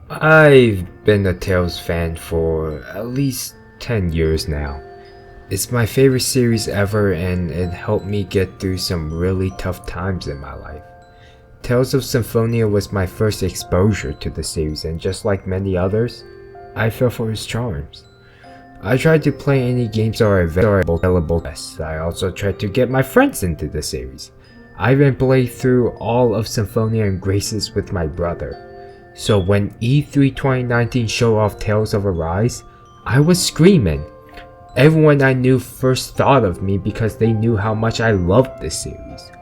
I've been a Tales fan for at least 10 years now. It's my favorite series ever and it helped me get through some really tough times in my life. Tales of Symphonia was my first exposure to the series, and just like many others, I fell for its charms. I tried to play any games that are available. I also tried to get my friends into the series. I even played through all of Symphonia and Graces with my brother. So when E3 2019 showed off Tales of Arise, I was screaming. Everyone I knew first thought of me because they knew how much I loved this series.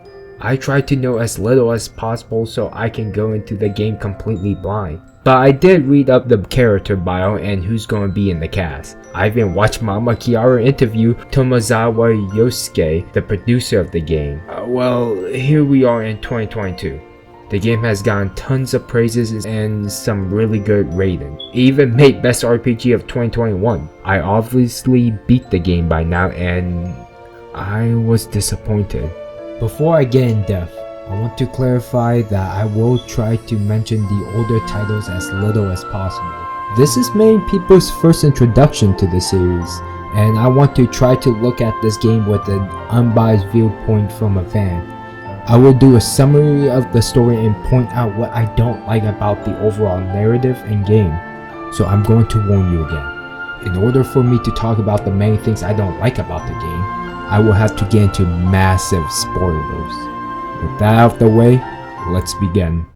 I tried to know as little as possible so I can go into the game completely blind. But I did read up the character bio and who's going to be in the cast. I even watched Mama Kiara interview Tomozawa Yosuke, the producer of the game. Well, here we are in 2022. The game has gotten tons of praises and some really good ratings. It even made Best RPG of 2021. I obviously beat the game by now and I was disappointed. Before I get in depth, I want to clarify that I will try to mention the older titles as little as possible. This is many people's first introduction to the series, and I want to try to look at this game with an unbiased viewpoint from a fan. I will do a summary of the story and point out what I don't like about the overall narrative and game. So I'm going to warn you again. In order for me to talk about the many things I don't like about the game, I will have to get into massive spoilers. With that out of the way, let's begin.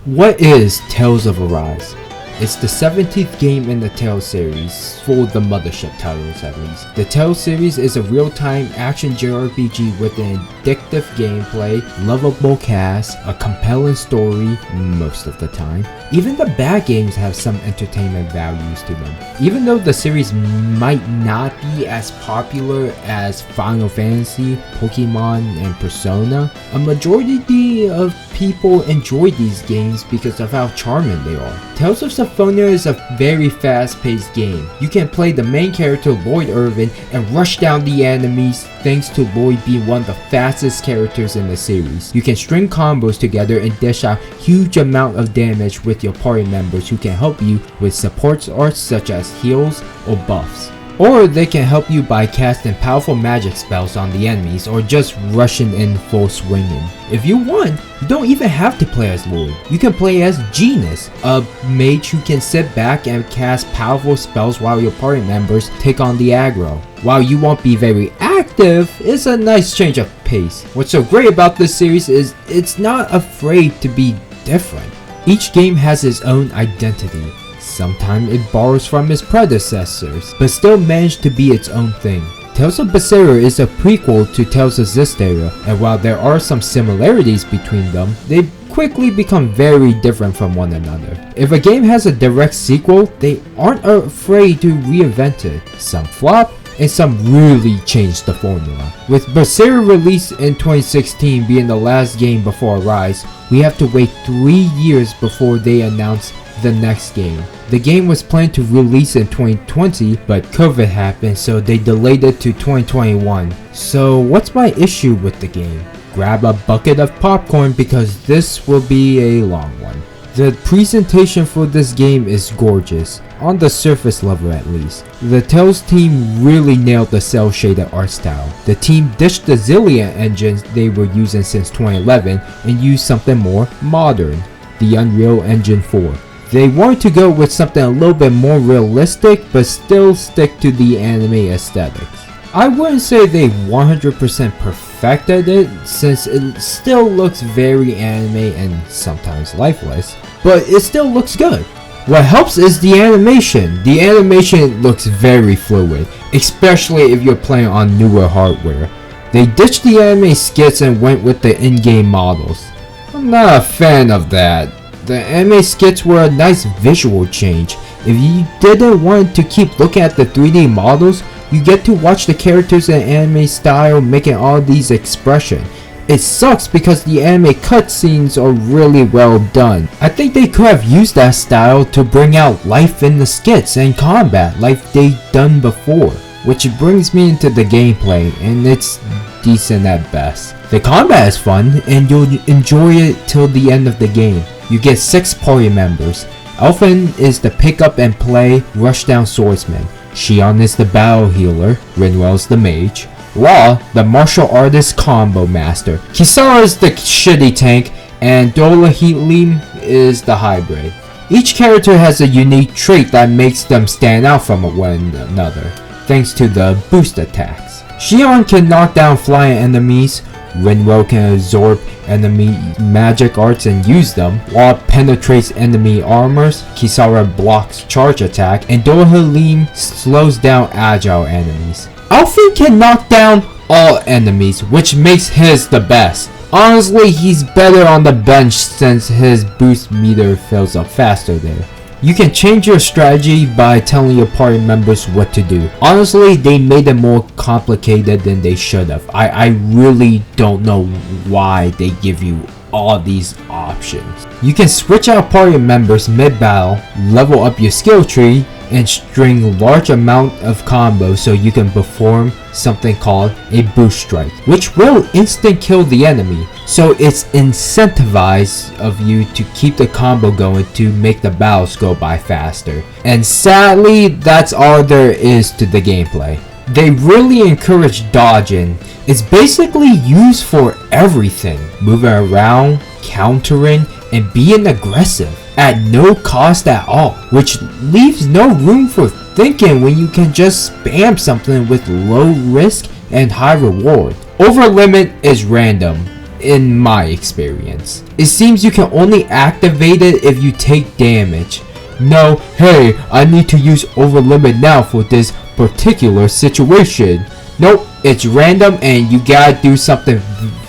What is Tales of Arise? It's the 17th game in the Tales series, for the mothership titles at least. The Tales series is a real-time action JRPG with an addictive gameplay, lovable cast, a compelling story most of the time. Even the bad games have some entertainment values to them. Even though the series might not be as popular as Final Fantasy, Pokemon, and Persona, a majority of people enjoy these games because of how charming they are. Tales of Symphonia is a very fast-paced game. You can play the main character Lloyd Irvin and rush down the enemies thanks to Lloyd being one of the fastest characters in the series. You can string combos together and dish out huge amount of damage with your party members who can help you with support arts such as heals or buffs. Or they can help you by casting powerful magic spells on the enemies or just rushing in full swinging. If you want, you don't even have to play as Lloyd. You can play as Genus, a mage who can sit back and cast powerful spells while your party members take on the aggro. While you won't be very active, it's a nice change of pace. What's so great about this series is it's not afraid to be different. Each game has its own identity. Sometimes it borrows from its predecessors, but still managed to be its own thing. Tales of Berseria is a prequel to Tales of Zestiria, and while there are some similarities between them, they quickly become very different from one another. If a game has a direct sequel, they aren't afraid to reinvent it. Some flop, and some really changed the formula. With Berseria released in 2016 being the last game before Arise, we have to wait 3 years before they announce the next game. The game was planned to release in 2020, but COVID happened, so they delayed it to 2021. So what's my issue with the game? Grab a bucket of popcorn because this will be a long one. The presentation for this game is gorgeous, on the surface level at least. The Tales team really nailed the cel shaded art style. The team ditched the Zillion engines they were using since 2011 and used something more modern, the Unreal Engine 4. They wanted to go with something a little bit more realistic but still stick to the anime aesthetics. I wouldn't say they 100% perfected it since it still looks very anime and sometimes lifeless, but it still looks good. What helps is the animation. The animation looks very fluid, especially if you're playing on newer hardware. They ditched the anime skits and went with the in-game models. I'm not a fan of that. The anime skits were a nice visual change. If you didn't want to keep looking at the 3D models, you get to watch the characters in anime style making all these expressions. It sucks because the anime cutscenes are really well done. I think they could have used that style to bring out life in the skits and combat like they done before. Which brings me into the gameplay, and it's decent at best. The combat is fun and you'll enjoy it till the end of the game. You get 6 party members. Elfin is the pick up and play rushdown swordsman. Shion is the battle healer. Rinwell's the mage. Law, the martial artist combo master. Kisara is the shitty tank, and Dohalim is the hybrid. Each character has a unique trait that makes them stand out from one another, thanks to the boost attacks. Shion can knock down flying enemies, Rinwell can absorb enemy magic arts and use them, Law penetrates enemy armors, Kisara blocks charge attack, and Dohalim slows down agile enemies. Alfie can knock down all enemies, which makes his the best. Honestly, he's better on the bench since his boost meter fills up faster there. You can change your strategy by telling your party members what to do. Honestly, they made it more complicated than they should have. I really don't know why they give you all these options. You can switch out party members mid-battle, level up your skill tree, and string large amount of combos so you can perform something called a boost strike, which will instant kill the enemy. So it's incentivized of you to keep the combo going to make the battles go by faster. And sadly, that's all there is to the gameplay. They really encourage dodging. It's basically used for everything, moving around, countering, and being aggressive at no cost at all, which leaves no room for thinking when you can just spam something with low risk and high reward. Overlimit is random, in my experience. It seems you can only activate it if you take damage. No, hey, I need to use overlimit now for this particular situation. Nope, it's random and you gotta do something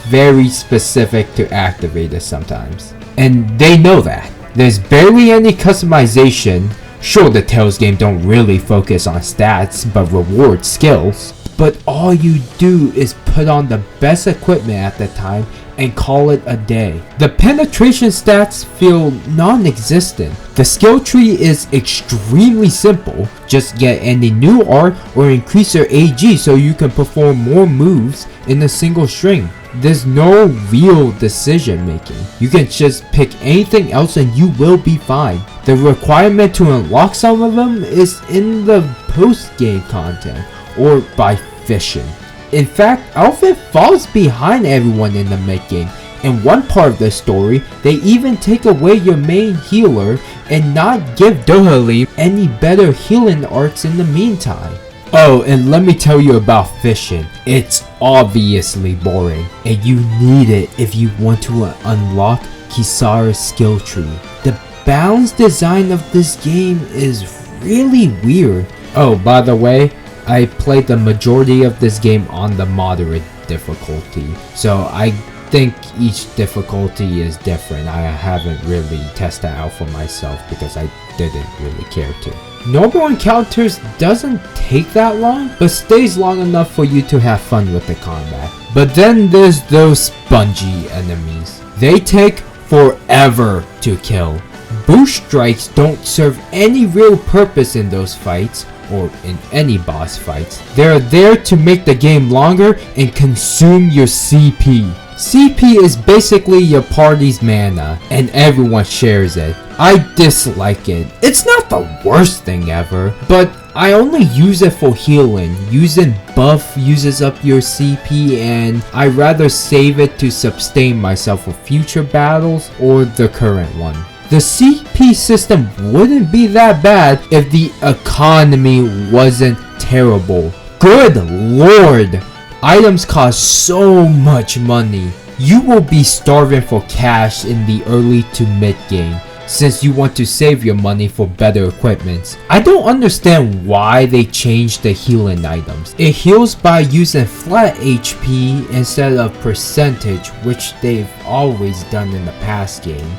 very specific to activate it sometimes. And they know that. There's barely any customization. Sure, the Tales game don't really focus on stats but reward skills. But all you do is put on the best equipment at the time and call it a day. The penetration stats feel non-existent. The skill tree is extremely simple. Just get any new art or increase your AG so you can perform more moves in a single string. There's no real decision making. You can just pick anything else and you will be fine. The requirement to unlock some of them is in the post-game content or by fishing. In fact, Alpha falls behind everyone in the mid-game. In one part of the story, they even take away your main healer and not give Dohalim any better healing arts in the meantime. Oh, and let me tell you about fishing. It's obviously boring, and you need it if you want to unlock Kisara's skill tree. The balance design of this game is really weird. Oh, by the way, I played the majority of this game on the moderate difficulty, so I think each difficulty is different. I haven't really tested out for myself because I didn't really care to. Normal encounters doesn't take that long, but stays long enough for you to have fun with the combat. But then there's those spongy enemies. They take forever to kill. Boost strikes don't serve any real purpose in those fights, or in any boss fights. They're there to make the game longer and consume your CP. CP is basically your party's mana, and everyone shares it. I dislike it. It's not the worst thing ever, but I only use it for healing. Using buff uses up your CP, and I'd rather save it to sustain myself for future battles or the current one. The CP system wouldn't be that bad if the economy wasn't terrible. Good lord! Items cost so much money. You will be starving for cash in the early to mid game, since you want to save your money for better equipment. I don't understand why they changed the healing items. It heals by using flat HP instead of percentage, which they've always done in the past game.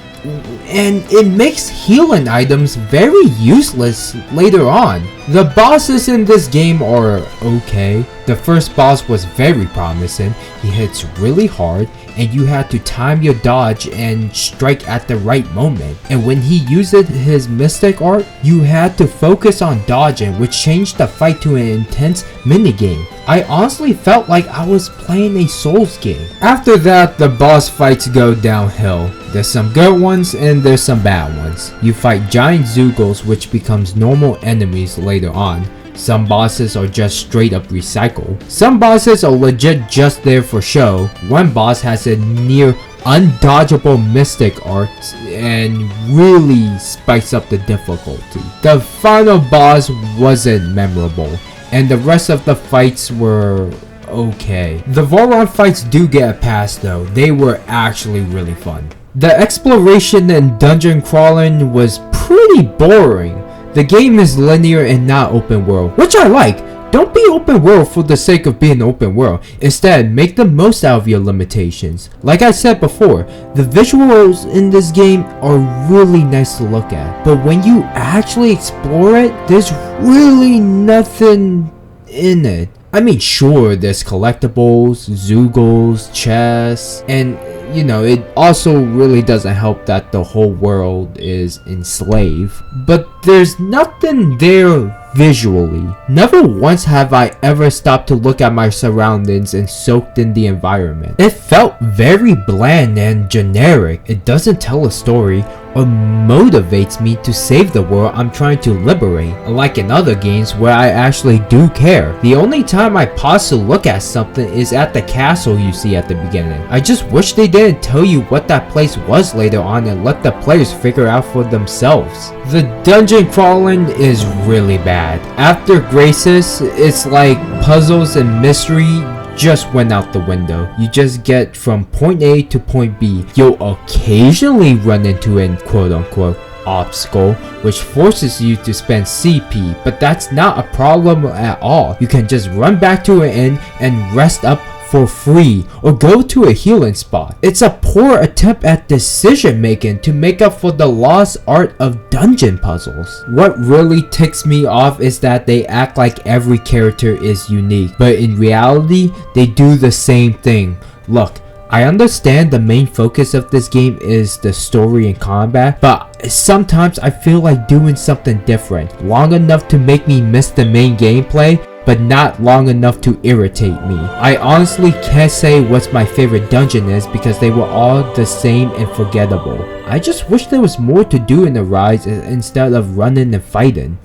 And it makes healing items very useless later on. The bosses in this game are okay. The first boss was very promising. He hits really hard and you had to time your dodge and strike at the right moment. And when he used his mystic art, you had to focus on dodging, which changed the fight to an intense minigame. I honestly felt like I was playing a Souls game. After that, the boss fights go downhill. There's some good ones and there's some bad ones. You fight giant Zoogles which becomes normal enemies later on. Some bosses are just straight up recycled. Some bosses are legit just there for show. One boss has a near undodgeable mystic art and really spikes up the difficulty. The final boss wasn't memorable, and the rest of the fights were okay. The Voron fights do get a pass though, they were actually really fun. The exploration and dungeon crawling was pretty boring. The game is linear and not open world, which I like. Don't be open world for the sake of being open world. Instead, make the most out of your limitations. Like I said before, the visuals in this game are really nice to look at. But when you actually explore it, there's really nothing in it. I mean, sure, there's collectibles, Zoogles, chests, and you know, it also really doesn't help that the whole world is enslaved. But there's nothing there visually. Never once have I ever stopped to look at my surroundings and soaked in the environment. It felt very bland and generic. It doesn't tell a story or motivates me to save the world I'm trying to liberate, unlike in other games where I actually do care. The only time I pause to look at something is at the castle you see at the beginning. I just wish they didn't tell you what that place was later on and let the players figure out for themselves. The dungeon crawling is really bad. After Graces, it's like puzzles and mystery just went out the window. You just get from point A to point B. You'll occasionally run into an quote-unquote obstacle which forces you to spend CP, but that's not a problem at all. You can just run back to an inn and rest up for free or go to a healing spot. It's a poor attempt at decision making to make up for the lost art of dungeon puzzles. What really ticks me off is that they act like every character is unique, but in reality they do the same thing. Look, I understand the main focus of this game is the story and combat, but sometimes I feel like doing something different, long enough to make me miss the main gameplay, but not long enough to irritate me. I honestly can't say what's my favorite dungeon is because they were all the same and forgettable. I just wish there was more to do in the Rise instead of running and fighting.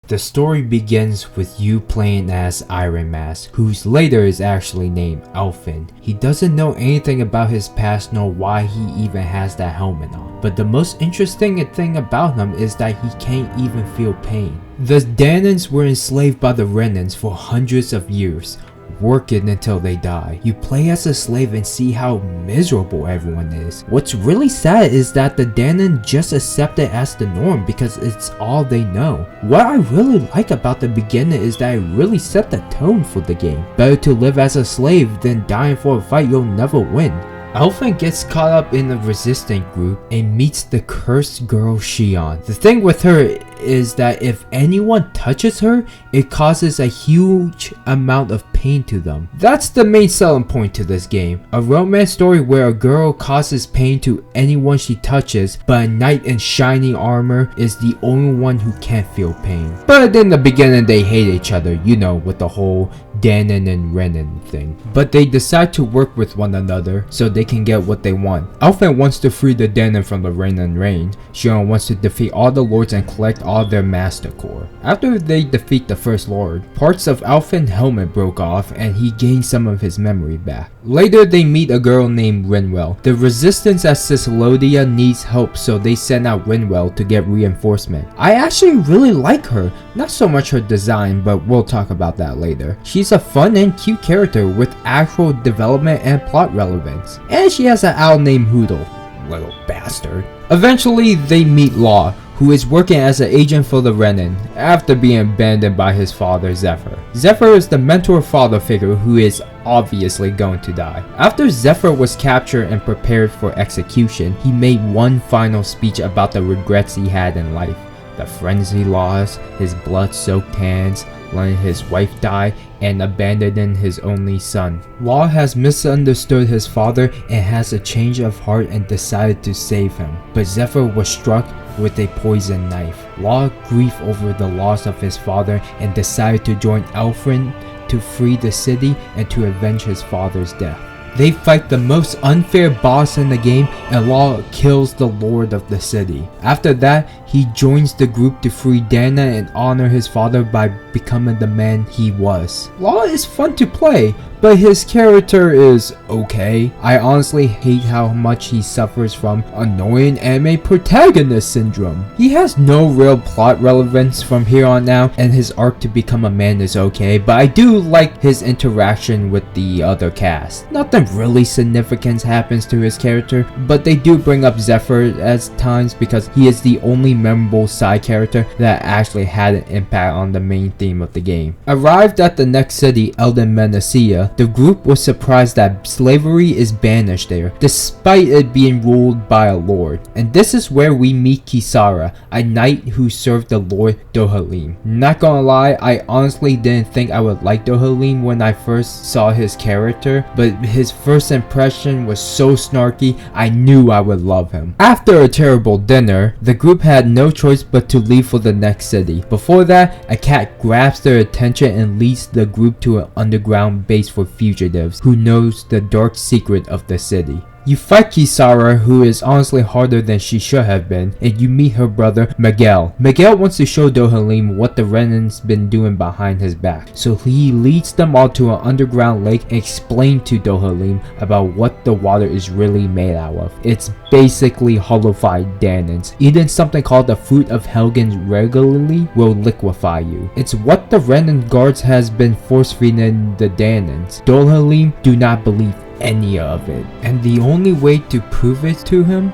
The story begins with you playing as Iron Mask, whose later is actually named Elfin. He doesn't know anything about his past nor why he even has that helmet on. But the most interesting thing about him is that he can't even feel pain. The Danans were enslaved by the Renans for hundreds of years, working until they die. You play as a slave and see how miserable everyone is. What's really sad is that the Danan just accept it as the norm because it's all they know. What I really like about the beginning is that it really set the tone for the game. Better to live as a slave than dying for a fight you'll never win. Elfin gets caught up in the resistant group and meets the cursed girl Shion. The thing with her is that if anyone touches her, it causes a huge amount of pain to them. That's the main selling point to this game. A romance story where a girl causes pain to anyone she touches, but a knight in shiny armor is the only one who can't feel pain. But in the beginning they hate each other, you know, with the whole Danan and Renan thing. But they decide to work with one another so they can get what they want. Elfin wants to free the Danan from the Renan reign. Shion wants to defeat all the lords and collect all their master core. After they defeat the first lord, parts of Elfin's helmet broke off and he gained some of his memory back. Later they meet a girl named Rinwell. The resistance at Cicelodia needs help, so they send out Rinwell to get reinforcement. I actually really like her, not so much her design, but we'll talk about that later. She's a fun and cute character with actual development and plot relevance. And she has an owl named Hoodle. Little bastard. Eventually they meet Law, who is working as an agent for the Renan after being abandoned by his father Zephyr. Zephyr is the mentor father figure who is obviously going to die. After Zephyr was captured and prepared for execution, he made one final speech about the regrets he had in life. The friends he lost, his blood-soaked hands, letting his wife die, and abandoning his only son. Law has misunderstood his father and has a change of heart and decided to save him. But Zephyr was struck with a poisoned knife. Law grieved over the loss of his father and decided to join Elfin to free the city and to avenge his father's death. They fight the most unfair boss in the game, and Law kills the lord of the city. After that, he joins the group to free Dana and honor his father by becoming the man he was. Law is fun to play, but his character is okay. I honestly hate how much he suffers from annoying anime protagonist syndrome. He has no real plot relevance from here on out, and his arc to become a man is okay, but I do like his interaction with the other cast. Nothing really significant happens to his character, but they do bring up Zephyr at times because he is the only memorable side character that actually had an impact on the main theme of the game. Arrived at the next city, Elden Menacea, the group was surprised that slavery is banished there, despite it being ruled by a lord. And this is where we meet Kisara, a knight who served the lord Dohalim. Not gonna lie, I honestly didn't think I would like Dohalim when I first saw his character, but his first impression was so snarky, I knew I would love him. After a terrible dinner, the group had no choice but to leave for the next city. Before that, a cat grabs their attention and leads the group to an underground base for fugitives who knows the dark secret of the city. You fight Kisara, who is honestly harder than she should have been, and you meet her brother Miguel. Miguel wants to show Dohalim what the Renan's been doing behind his back, so he leads them all to an underground lake and explains to Dohalim about what the water is really made out of. It's basically hollowified Danans. Eating something called the fruit of Helgen regularly will liquefy you. It's what the Renan guards has been force feeding the Danans. Dohalim do not believe any of it, and the only way to prove it to him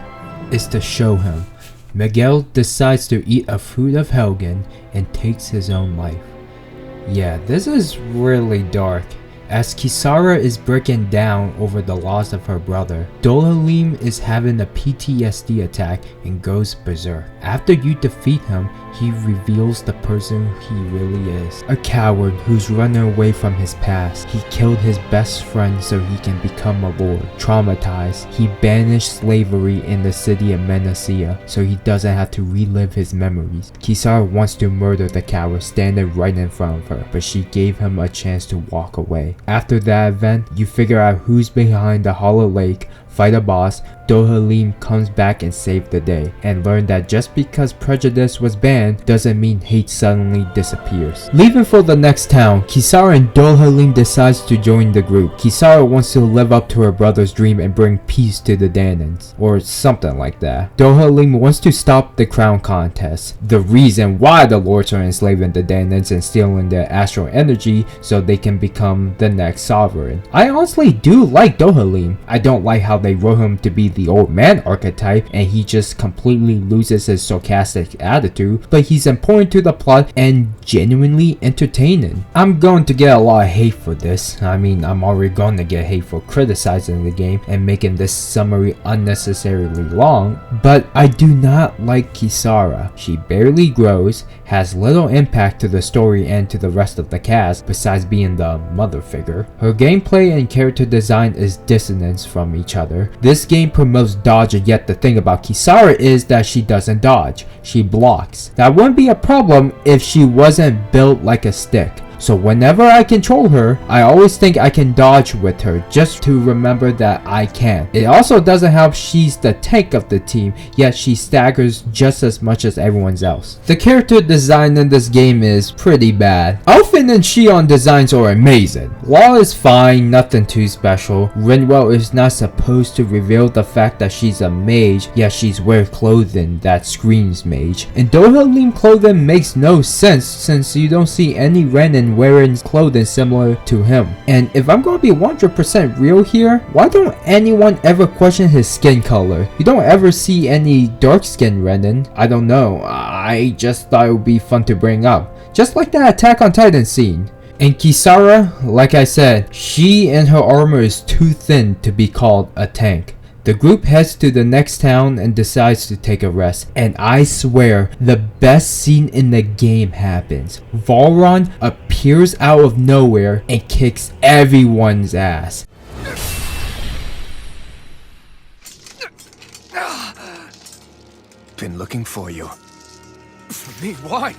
is to show him. Miguel decides to eat a fruit of Helgen and takes his own life. Yeah, this is really dark. As Kisara is breaking down over the loss of her brother, Dohalim is having a PTSD attack and goes berserk. After you defeat him, he reveals the person he really is. A coward who's running away from his past. He killed his best friend so he can become a lord. Traumatized, he banished slavery in the city of Menacea so he doesn't have to relive his memories. Kisara wants to murder the coward standing right in front of her, but she gave him a chance to walk away. After that event, you figure out who's behind the hollow lake, fight a boss, Dohalim comes back and saves the day, and learn that just because prejudice was banned doesn't mean hate suddenly disappears. Leaving for the next town, Kisara and Dohalim decides to join the group. Kisara wants to live up to her brother's dream and bring peace to the Danans, or something like that. Dohalim wants to stop the crown contest, the reason why the lords are enslaving the Danans and stealing their astral energy so they can become the next sovereign. I honestly do like Dohalim. I don't like how they wrote him to be the old man archetype and he just completely loses his sarcastic attitude, but he's important to the plot and genuinely entertaining. I'm going to get a lot of hate for this. I mean, I'm already going to get hate for criticizing the game and making this summary unnecessarily long, but I do not like Kisara. She barely grows, has little impact to the story and to the rest of the cast besides being the mother figure. Her gameplay and character design is dissonance from each other. This game promotes dodge, and yet the thing about Kisara is that she doesn't dodge, she blocks. That wouldn't be a problem if she wasn't built like a stick. So whenever I control her, I always think I can dodge with her just to remember that I can. It also doesn't help she's the tank of the team, yet she staggers just as much as everyone else. The character design in this game is pretty bad. Alphen and Shion designs are amazing. Law is fine, nothing too special. Rinwell is not supposed to reveal the fact that she's a mage, yet she's wearing clothing that screams mage. And Dohalim clothing makes no sense since you don't see any Renan wearing clothing similar to him. And if I'm gonna be 100% real here, why don't anyone ever question his skin color? You don't ever see any dark skinned Renan. I don't know, I just thought it would be fun to bring up. Just like that Attack on Titan scene. And Kisara, like I said, she and her armor is too thin to be called a tank. The group heads to the next town and decides to take a rest, and I swear the best scene in the game happens. Valron appears out of nowhere and kicks everyone's ass. Been looking for you. For me? Why?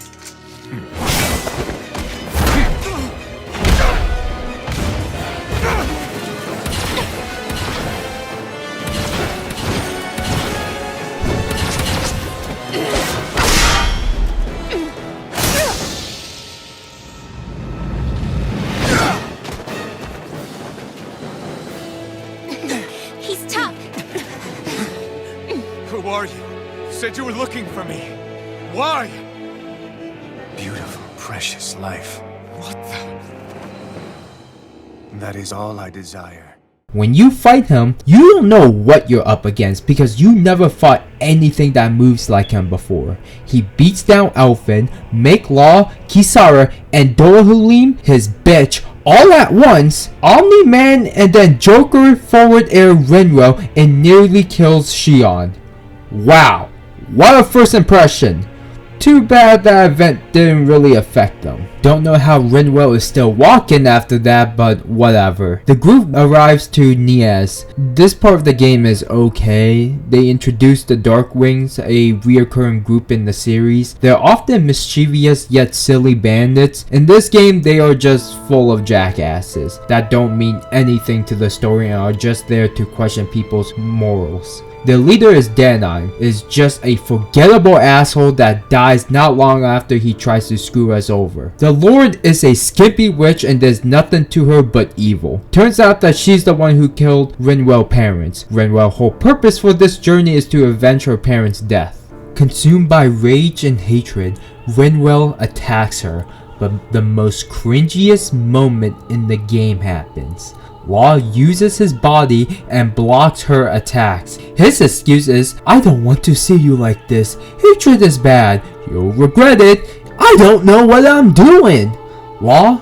are you? You said you were looking for me. Why? Beautiful, precious life. What the? That is all I desire. When you fight him, you don't know what you're up against because you never fought anything that moves like him before. He beats down Elfin, Make Law, Kisara, and Dohalim, his bitch, all at once, Omni-Man, and then Joker forward air Rinwell and nearly kills Shion. Wow, what a first impression. Too bad that event didn't really affect them. Don't know how Rinwell is still walking after that, but whatever. The group arrives to Nias. This part of the game is okay. They introduced the Darkwings, a reoccurring group in the series. They're often mischievous yet silly bandits. In this game, they are just full of jackasses that don't mean anything to the story and are just there to question people's morals. The leader is Danai, is just a forgettable asshole that dies not long after he tries to screw us over. The Lord is a skimpy witch and there's nothing to her but evil. Turns out that she's the one who killed Rinwell's parents. Rinwell's whole purpose for this journey is to avenge her parents' death. Consumed by rage and hatred, Rinwell attacks her, but the most cringiest moment in the game happens. Law uses his body and blocks her attacks. His excuse is, I don't want to see you like this. Hatred is bad. You'll regret it. I don't know what I'm doing. Law,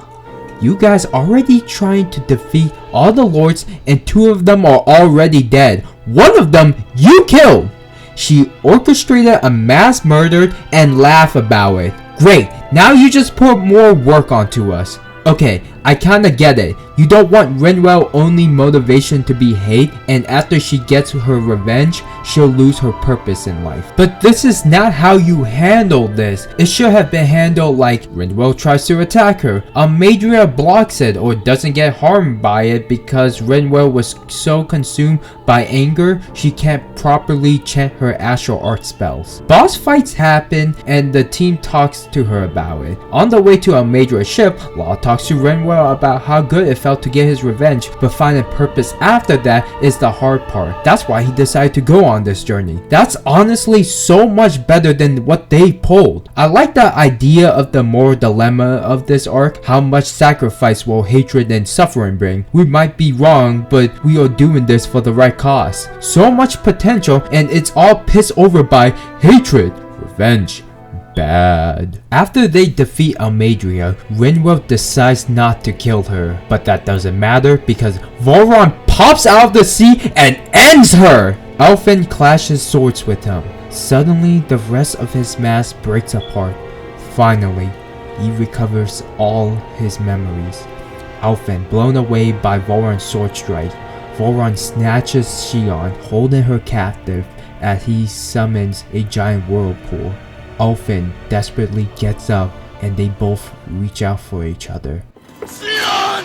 you guys already trying to defeat all the lords and 2 of them are already dead. 1 of them you killed. She orchestrated a mass murder and laugh about it. Great, now you just put more work onto us. Okay, I kinda get it. You don't want Rinwell's only motivation to be hate, and after she gets her revenge, she'll lose her purpose in life. But this is not how you handle this. It should have been handled like Rinwell tries to attack her. Amadria blocks it or doesn't get harmed by it because Rinwell was so consumed by anger, she can't properly chant her astral art spells. Boss fights happen and the team talks to her about it. On the way to Amadria's ship, Law talks to Rinwell about how good it felt to get his revenge, but finding purpose after that is the hard part. That's why he decided to go on this journey. That's honestly so much better than what they pulled. I like the idea of the moral dilemma of this arc. How much sacrifice will hatred and suffering bring? We might be wrong, but we are doing this for the right cause. So much potential and it's all pissed over by hatred, revenge, bad. After they defeat Amadria, Rinwell decides not to kill her, but that doesn't matter because Voron pops out of the sea and ends her! Elfin clashes swords with him. Suddenly, the rest of his mask breaks apart. Finally, he recovers all his memories. Elfin blown away by Voron's sword strike. Voron snatches Shion, holding her captive as he summons a giant whirlpool. Elfin desperately gets up and they both reach out for each other. Sion!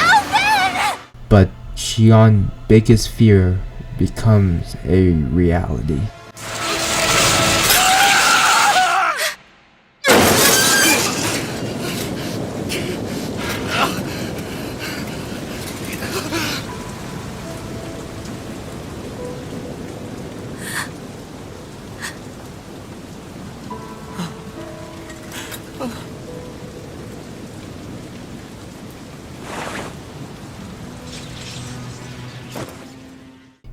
Elfin! But Shion's biggest fear becomes a reality.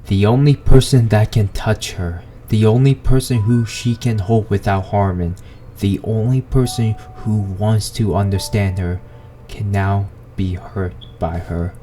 The only person that can touch her, the only person who she can hold without harming, the only person who wants to understand her, can now be hurt by her.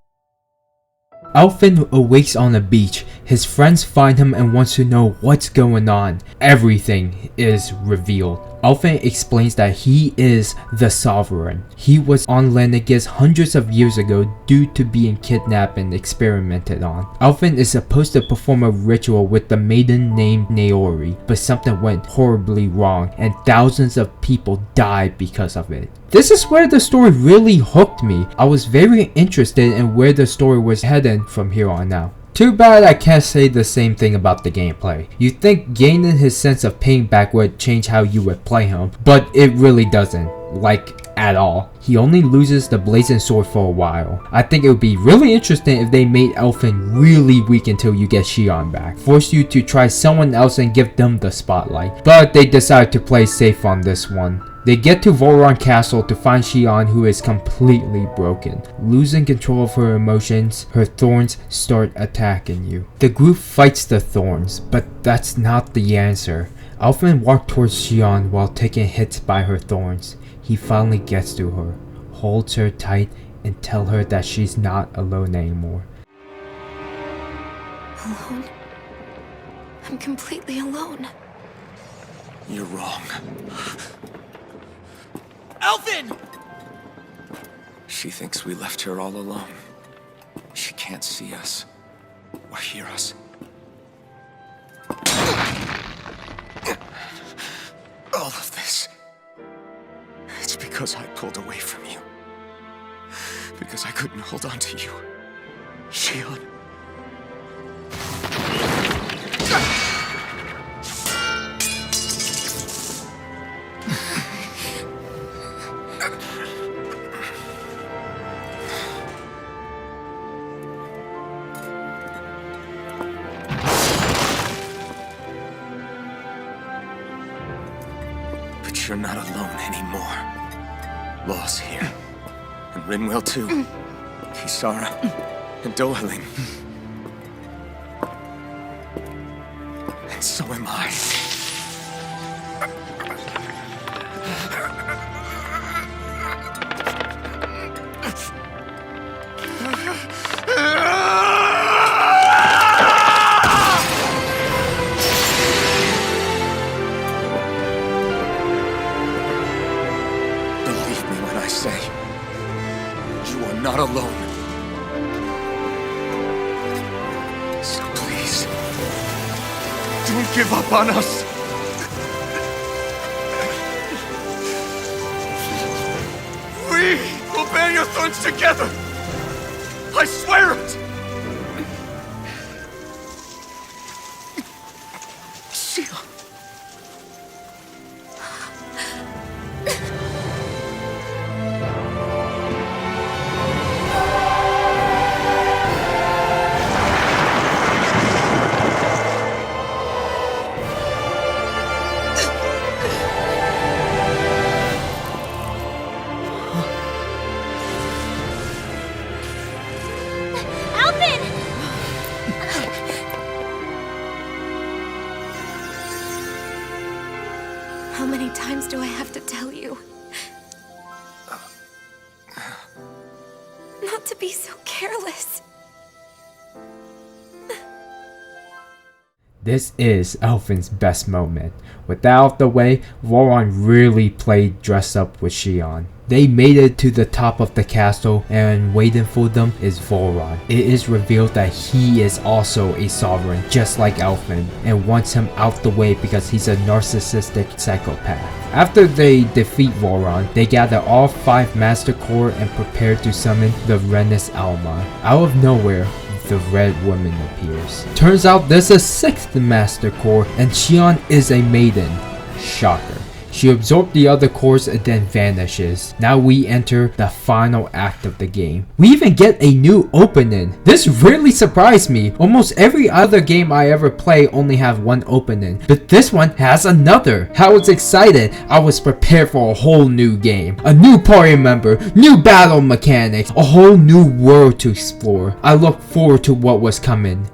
Elfin awakes on a beach. His friends find him and wants to know what's going on. Everything is revealed. Elfin explains that he is the Sovereign. He was on Lenegis hundreds of years ago due to being kidnapped and experimented on. Elfin is supposed to perform a ritual with the maiden named Naori, but something went horribly wrong and thousands of people died because of it. This is where the story really hooked me. I was very interested in where the story was headed from here on out. Too bad I can't say the same thing about the gameplay. You'd think gaining his sense of pain back would change how you would play him, but it really doesn't, like at all. He only loses the blazing sword for a while. I think it would be really interesting if they made Elfin really weak until you get Xion back. Force you to try someone else and give them the spotlight. But they decide to play safe on this one. They get to Voron Castle to find Xion, who is completely broken. Losing control of her emotions, her thorns start attacking you. The group fights the thorns, but that's not the answer. Elfin walks towards Xion while taking hits by her thorns. He finally gets to her, holds her tight, and tells her that she's not alone anymore. Alone? I'm completely alone. You're wrong. Elfin! She thinks we left her all alone. She can't see us or hear us. All of this. It's because I pulled away from you. Because I couldn't hold on to you. Xion. But you're not alone anymore. Law's here. And Rinwell too. Kisara. And Dohaling. And so am I. Believe me when I say, you are not alone. So please, don't give up on us. We will bear your thorns together. I swear it. Xion. Alvin! How many times do I have to tell you? Not to be so careless. This is Elfin's best moment. With that out the way, Voron really played dress up with Xion. They made it to the top of the castle, and waiting for them is Voron. It is revealed that he is also a sovereign, just like Elfin, and wants him out the way because he's a narcissistic psychopath. After they defeat Voron, they gather all 5 Master Core and prepare to summon the Renis Alma. Out of nowhere, the Red Woman appears. Turns out there's a 6th Master Core, and Xion is a maiden. Shocker. She absorbed the other cores and then vanishes. Now we enter the final act of the game. We even get a new opening. This really surprised me. Almost every other game I ever play only have one opening, but this one has another. I was excited. I was prepared for a whole new game. A new party member, new battle mechanics, a whole new world to explore. I look forward to what was coming.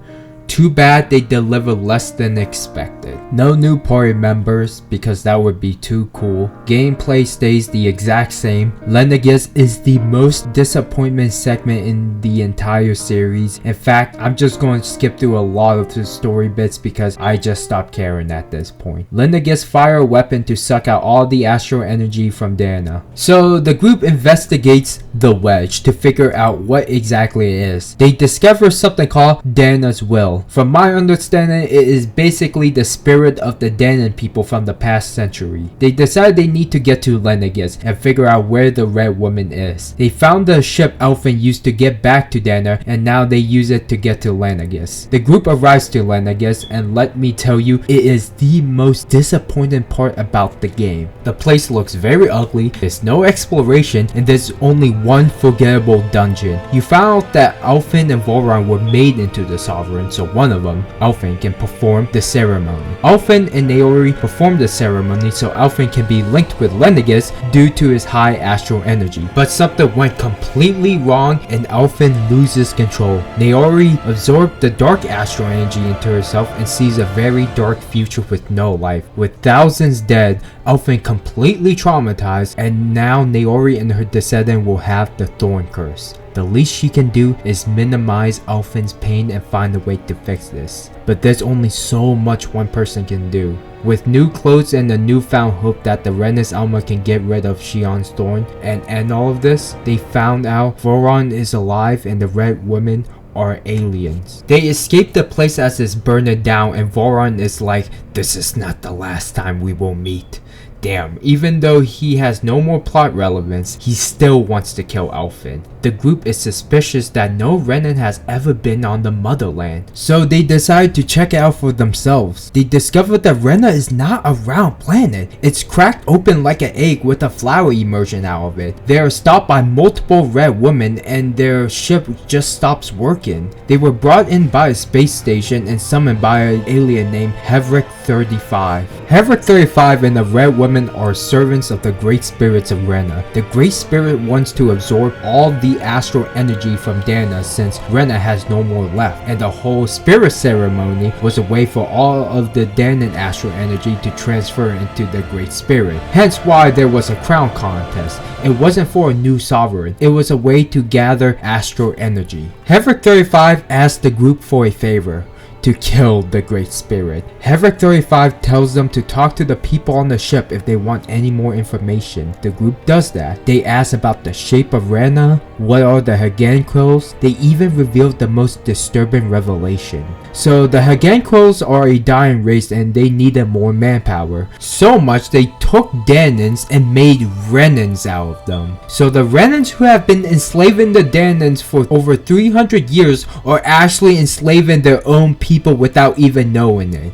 Too bad they delivered less than expected. No new party members because that would be too cool. Gameplay stays the exact same. Lenegis is the most disappointment segment in the entire series. In fact, I'm just going to skip through a lot of the story bits because I just stopped caring at this point. Lenegis fire a weapon to suck out all the astral energy from Dana. So the group investigates the wedge to figure out what exactly it is. They discover something called Dana's will. well. From my understanding, it is basically the spirit of the Danon people from the past century. They decide they need to get to Lenegis and figure out where the Red Woman is. They found the ship Elfin used to get back to Dana, and now they use it to get to Lenegis. The group arrives to Lenegis, and let me tell you, it is the most disappointing part about the game. The place looks very ugly, there's no exploration, and there's only one forgettable dungeon. You found out that Elfin and Voron were made into the Sovereign, so one of them, Elfin, can perform the ceremony. Elfin and Naori perform the ceremony so Elfin can be linked with Lenegis due to his high astral energy. But something went completely wrong and Elfin loses control. Naori absorbed the dark astral energy into herself and sees a very dark future with no life. With thousands dead, Elfin completely traumatized, and now Naori and her descendant will have the Thorn Curse. The least she can do is minimize Elfin's pain and find a way to fix this. But there's only so much one person can do. With new clothes and a newfound hope that the Rennis Alma can get rid of Shion's thorn and end all of this, they found out Voron is alive and the Red Women are aliens. They escape the place as it's burned down, and Voron is like, "This is not the last time we will meet." Damn, even though he has no more plot relevance, he still wants to kill Elfin. The group is suspicious that no Renan has ever been on the motherland, so they decide to check it out for themselves. They discover that Rena is not a round planet. It's cracked open like an egg with a flower emerging out of it. They are stopped by multiple red women and their ship just stops working. They were brought in by a space station and summoned by an alien named Hevric 35. Hevric 35 and the Red Women are servants of the Great Spirits of Rena. The Great Spirit wants to absorb all the astral energy from Dana since Rena has no more left, and the whole spirit ceremony was a way for all of the Danon astral energy to transfer into the Great Spirit. Hence why there was a crown contest. It wasn't for a new sovereign, it was a way to gather astral energy. Hevric 35 asked the group for a favor: to kill the Great Spirit. Hevric 35 tells them to talk to the people on the ship if they want any more information. The group does that. They ask about the shape of Rena, what are the Haganquills. They even revealed the most disturbing revelation. So the Haganquills are a dying race and they needed more manpower. So much they took Danons and made Renans out of them. So the Renans who have been enslaving the Danons for over 300 years are actually enslaving their own people without even knowing it.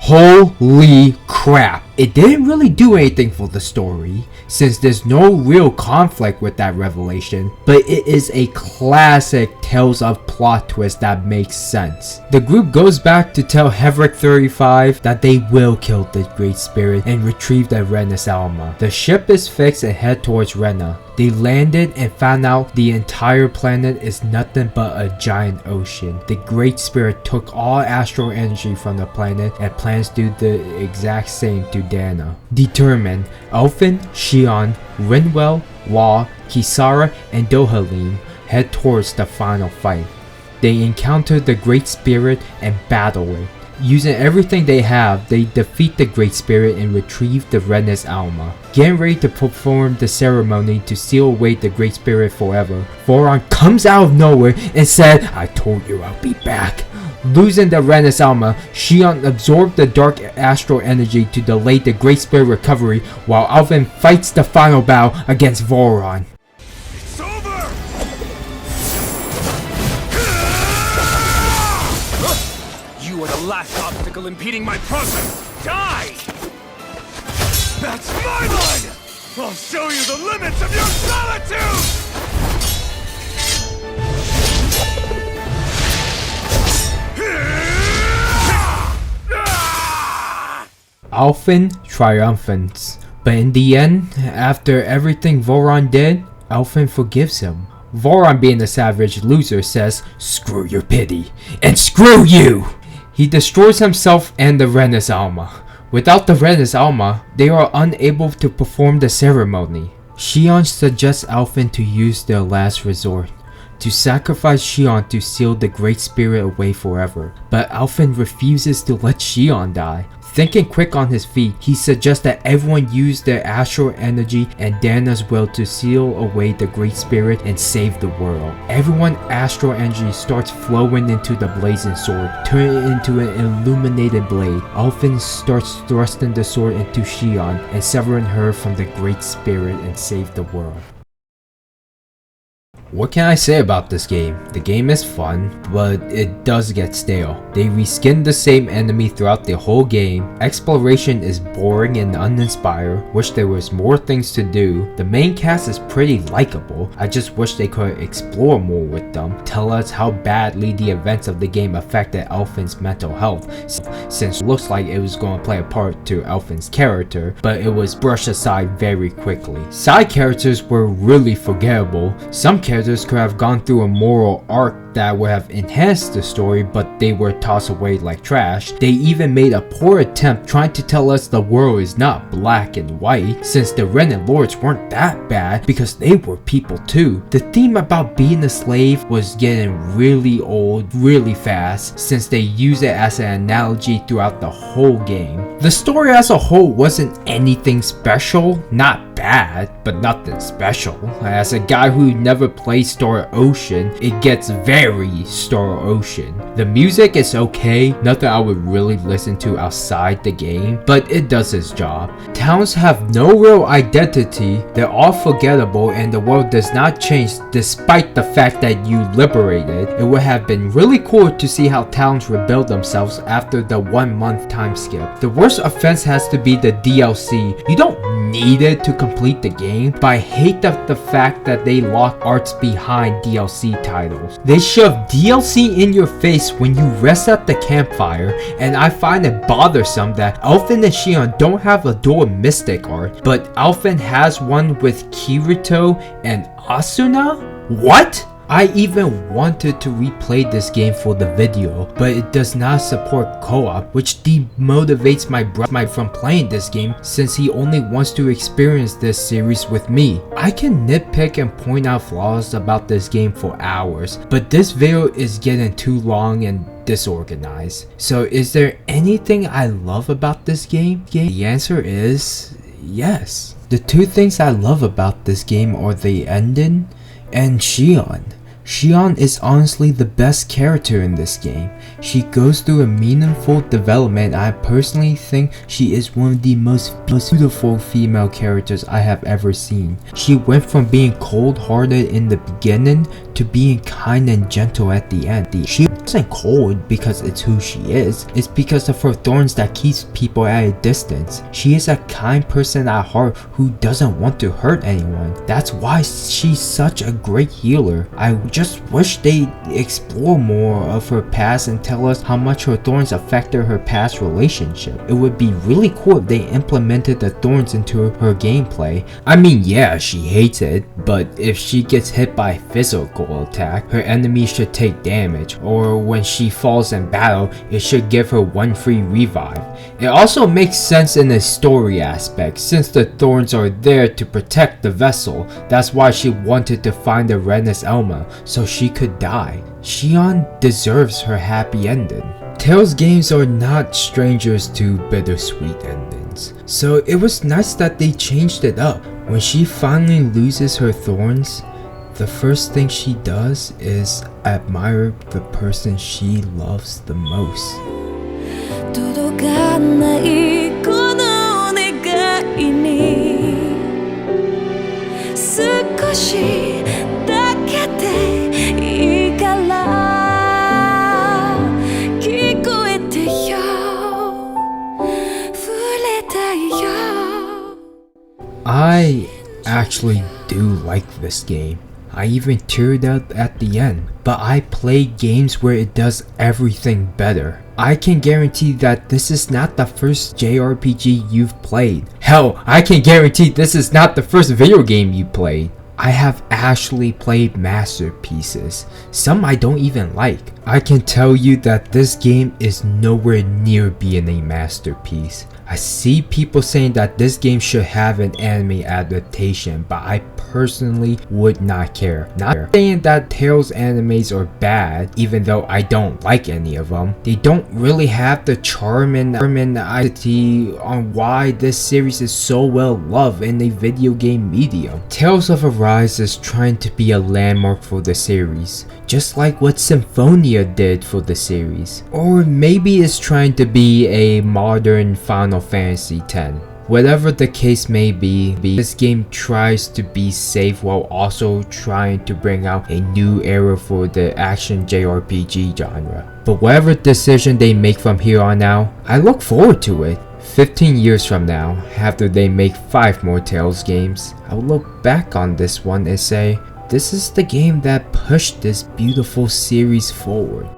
Holy crap! It didn't really do anything for the story, since there's no real conflict with that revelation, but it is a classic Tales of plot twist that makes sense. The group goes back to tell Hevric 35 that they will kill the Great Spirit and retrieve the Renis Alma. The ship is fixed and head towards Rena. They landed and found out the entire planet is nothing but a giant ocean. The Great Spirit took all astral energy from the planet and plans to do the exact same to Dana. Determined, Elfin, Shion, Rinwell, Law, Kisara, and Dohalim head towards the final fight. They encounter the Great Spirit and battle it. Using everything they have, they defeat the Great Spirit and retrieve the Renis Alma. Getting ready to perform the ceremony to seal away the Great Spirit forever, Voron comes out of nowhere and said, "I told you I'll be back." Losing the Renis Alma, Shion absorbed the dark astral energy to delay the Great Spirit recovery while Alvin fights the final battle against Voron. It's over! You are the last obstacle impeding my progress! Die! That's my line! I'll show you the limits of your solitude! Alfin triumphants, but in the end, after everything Voron did, Alfin forgives him. Voron, being the savage loser, says, "Screw your pity, and screw you!" He destroys himself and the Renis Alma. Without the Renis Alma, they are unable to perform the ceremony. Shion suggests Alfin to use their last resort, to sacrifice Shion to seal the Great Spirit away forever, but Alfin refuses to let Shion die. Thinking quick on his feet, he suggests that everyone use their astral energy and Dana's will to seal away the Great Spirit and save the world. Everyone's astral energy starts flowing into the blazing sword, turning it into an illuminated blade. Alphen starts thrusting the sword into Shion and severing her from the Great Spirit and save the world. What can I say about this game? The game is fun, but it does get stale. They reskin the same enemy throughout the whole game. Exploration is boring and uninspired. Wish there was more things to do. The main cast is pretty likable. I just wish they could explore more with them. Tell us how badly the events of the game affected Alphen's mental health, since it looks like it was going to play a part to Alphen's character, but it was brushed aside very quickly. Side characters were really forgettable. Some characters could have gone through a moral arc that would have enhanced the story, but they were tossed away like trash. They even made a poor attempt trying to tell us the world is not black and white, since the Renan Lords weren't that bad because they were people too. The theme about being a slave was getting really old really fast, since they used it as an analogy throughout the whole game. The story as a whole wasn't anything special, not bad, but nothing special. As a guy who never played Star Ocean, it gets very Star Ocean. The music is okay, nothing I would really listen to outside the game, but it does its job. Towns have no real identity, they're all forgettable, and the world does not change despite the fact that you liberate it. It would have been really cool to see how towns rebuild themselves after the 1 month time skip. The worst offense has to be the DLC. You don't need it to complete the game, but I hate the fact that they lock arts behind DLC titles. They shove DLC in your face when you rest at the campfire, and I find it bothersome that Alphen and Shion don't have a dual mystic art, but Alphen has one with Kirito and Asuna? What? I even wanted to replay this game for the video, but it does not support co-op, which demotivates my brother from playing this game since he only wants to experience this series with me. I can nitpick and point out flaws about this game for hours, but this video is getting too long and disorganized. So is there anything I love about this game? The answer is yes. The two things I love about this game are the ending and Shion. Shion is honestly the best character in this game. She goes through a meaningful development. I personally think she is one of the most beautiful female characters I have ever seen. She went from being cold-hearted in the beginning to being kind and gentle at the end. She isn't cold because it's who she is, it's because of her thorns that keeps people at a distance. She is a kind person at heart who doesn't want to hurt anyone. That's why she's such a great healer. I just wish they'd explore more of her past and tell us how much her thorns affected her past relationship. It would be really cool if they implemented the thorns into her gameplay. I mean, yeah, she hates it, but if she gets hit by a physical attack, her enemy should take damage, or when she falls in battle, it should give her one free revive. It also makes sense in a story aspect, since the thorns are there to protect the vessel. That's why she wanted to find the Renus Elma, so she could die. Shion deserves her happy ending. Tales games are not strangers to bittersweet endings, so it was nice that they changed it up. When she finally loses her thorns, the first thing she does is admire the person she loves the most. 届かないこの願いに少しだけでいいから聞こえてよ触れたいよ I actually do like this game. I even teared up at the end, but I play games where it does everything better. I can guarantee that this is not the first JRPG you've played. Hell, I can guarantee this is not the first video game you played. I have actually played masterpieces, some I don't even like. I can tell you that this game is nowhere near being a masterpiece. I see people saying that this game should have an anime adaptation, but I personally would not care. Not saying that Tales animes are bad, even though I don't like any of them. They don't really have the charm and identity on why this series is so well loved in a video game medium. Tales of Arise is trying to be a landmark for the series, just like what Symphonia did for the series. Or maybe it's trying to be a modern Final Fantasy X. Whatever the case may be, this game tries to be safe while also trying to bring out a new era for the action JRPG genre. But whatever decision they make from here on out, I look forward to it. 15 years from now, after they make 5 more Tales games, I will look back on this one and say, this is the game that pushed this beautiful series forward.